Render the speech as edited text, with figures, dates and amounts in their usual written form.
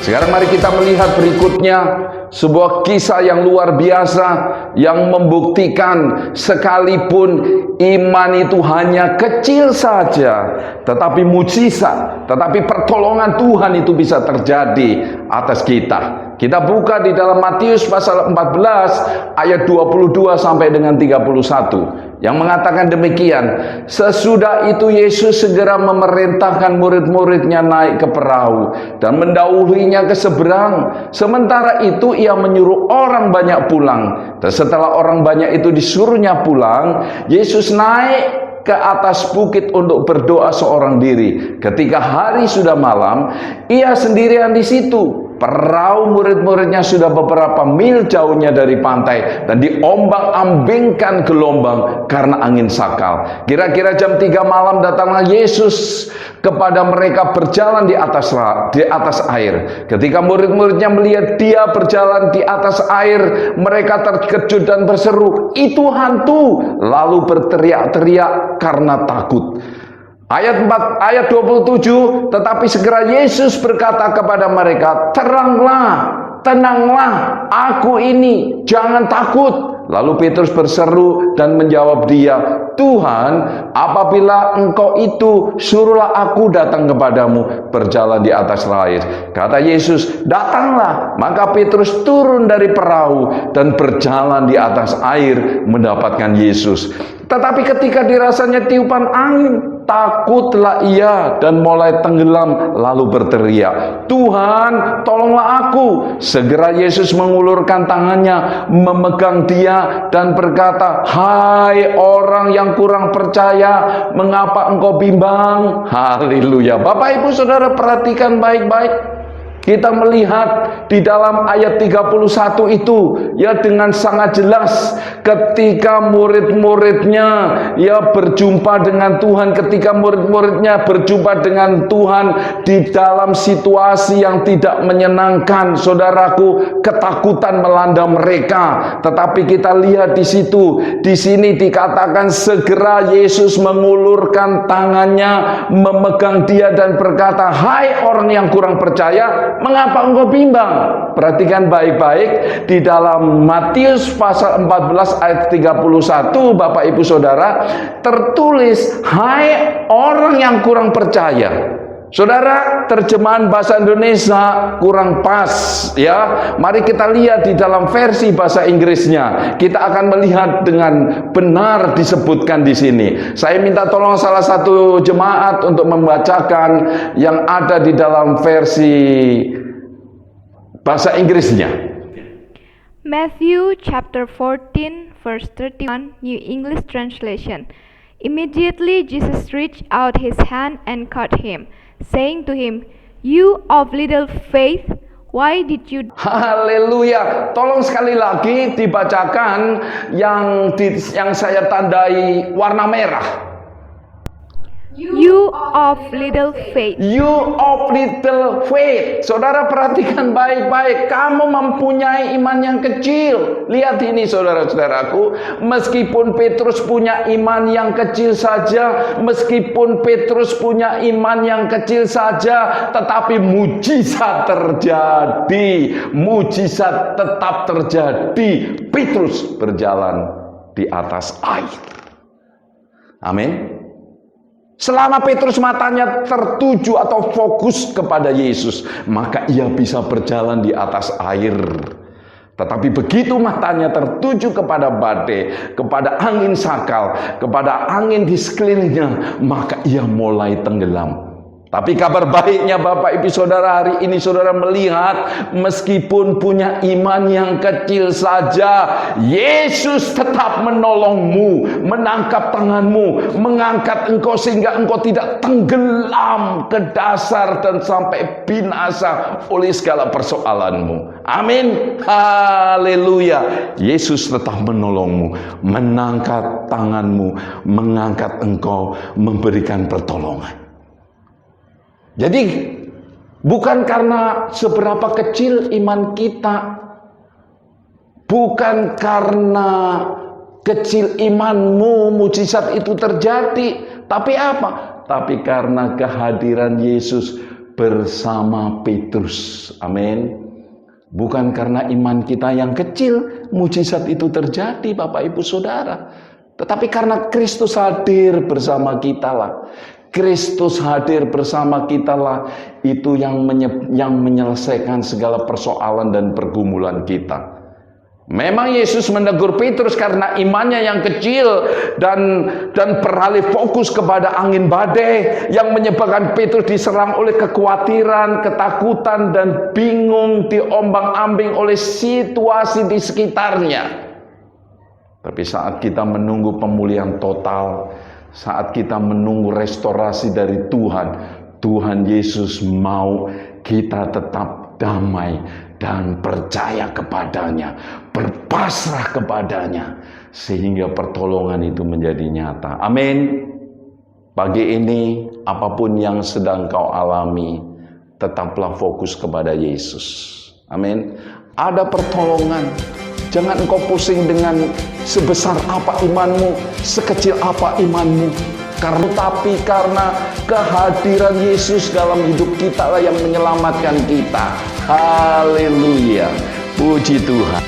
Sekarang mari kita melihat berikutnya sebuah kisah yang luar biasa yang membuktikan sekalipun iman itu hanya kecil saja, tetapi mujizat, tetapi pertolongan Tuhan itu bisa terjadi atas kita. Kita buka di dalam Matius pasal 14 ayat 22 sampai dengan 31 yang mengatakan demikian. Sesudah itu Yesus segera memerintahkan murid-muridnya naik ke perahu dan mendahuluinya ke seberang. Sementara itu ia menyuruh orang banyak pulang. Dan setelah orang banyak itu disuruhnya pulang, Yesus naik ke atas bukit untuk berdoa seorang diri. Ketika hari sudah malam, ia sendirian di situ. Perahu murid-muridnya sudah beberapa mil jauhnya dari pantai dan diombang-ambingkan gelombang karena angin sakal. Kira-kira jam 3 malam datanglah Yesus kepada mereka berjalan di atas air. Ketika murid-muridnya melihat dia berjalan di atas air, mereka terkejut dan berseru, "Itu hantu!" Lalu berteriak-teriak karena takut. Ayat 27, tetapi segera Yesus berkata kepada mereka, "Teranglah, tenanglah, aku ini, jangan takut." Lalu Petrus berseru dan menjawab dia, "Tuhan, apabila engkau itu, suruhlah aku datang kepadamu berjalan di atas air." Kata Yesus, "Datanglah." Maka Petrus turun dari perahu dan berjalan di atas air mendapatkan Yesus. Tetapi ketika dirasanya tiupan angin, takutlah ia dan mulai tenggelam lalu berteriak, "Tuhan, tolonglah aku." Segera Yesus mengulurkan tangannya, memegang dia dan berkata, "Hai orang yang kurang percaya, mengapa engkau bimbang?" Haleluya. Bapak Ibu Saudara perhatikan baik-baik. Kita melihat di dalam ayat 31 itu ya dengan sangat jelas ketika murid-muridnya ya berjumpa dengan Tuhan, ketika murid-muridnya berjumpa dengan Tuhan di dalam situasi yang tidak menyenangkan, saudaraku, ketakutan melanda mereka. Tetapi kita lihat di situ, di sini dikatakan segera Yesus mengulurkan tangannya, memegang dia dan berkata, "Hai orang yang kurang percaya, mengapa engkau bimbang?" Perhatikan baik-baik di dalam Matius pasal 14 ayat 31, Bapak Ibu Saudara, tertulis, "Hai orang yang kurang percaya." Saudara, terjemahan bahasa Indonesia kurang pas ya. Mari kita lihat di dalam versi bahasa Inggrisnya. Kita akan melihat dengan benar disebutkan di sini. Saya minta tolong salah satu jemaat untuk membacakan yang ada di dalam versi bahasa Inggrisnya. Matthew chapter 14 verse 31 New English Translation. Immediately Jesus reached out his hand and caught him, saying to him, "You of little faith, why did you..." Haleluya. Tolong sekali lagi dibacakan yang saya tandai warna merah. You of little faith. You of little faith. Saudara perhatikan baik-baik. Kamu mempunyai iman yang kecil. Lihat ini saudara-saudaraku. Meskipun Petrus punya iman yang kecil saja, meskipun Petrus punya iman yang kecil saja, tetapi mujizat terjadi. Mujizat tetap terjadi. Petrus berjalan di atas air. Amin. Selama Petrus matanya tertuju atau fokus kepada Yesus, maka ia bisa berjalan di atas air. Tetapi begitu matanya tertuju kepada badai, kepada angin sakal, kepada angin di sekelilingnya, maka ia mulai tenggelam. Tapi kabar baiknya Bapak Ibu Saudara, hari ini saudara melihat meskipun punya iman yang kecil saja, Yesus tetap menolongmu, menangkap tanganmu, mengangkat engkau sehingga engkau tidak tenggelam ke dasar dan sampai binasa oleh segala persoalanmu. Amin. Haleluya. Yesus tetap menolongmu, menangkat tanganmu, mengangkat engkau, memberikan pertolongan. Jadi bukan karena seberapa kecil iman kita, bukan karena kecil imanmu mujizat itu terjadi, tapi apa? Tapi karena kehadiran Yesus, bersama Petrus. Amin. Bukan karena iman kita yang kecil mujizat itu terjadi, Bapak Ibu Saudara, tetapi karena Kristus hadir bersama kita lah. Kristus hadir bersama kita lah, itu yang menyelesaikan segala persoalan dan pergumulan kita. Memang Yesus menegur Petrus karena imannya yang kecil dan beralih fokus kepada angin badai yang menyebabkan Petrus diserang oleh kekhawatiran, ketakutan, dan bingung, diombang-ambing oleh situasi di sekitarnya. Tapi saat kita menunggu pemulihan total, saat kita menunggu restorasi dari Tuhan, Tuhan Yesus mau kita tetap damai dan percaya kepadanya, berpasrah kepadanya, sehingga pertolongan itu menjadi nyata. Amin. Pagi ini, apapun yang sedang kau alami, tetaplah fokus kepada Yesus. Amin. Ada pertolongan. Jangan engkau pusing dengan sebesar apa imanmu, sekecil apa imanmu. Karena kehadiran Yesus dalam hidup kita lah yang menyelamatkan kita. Haleluya. Puji Tuhan.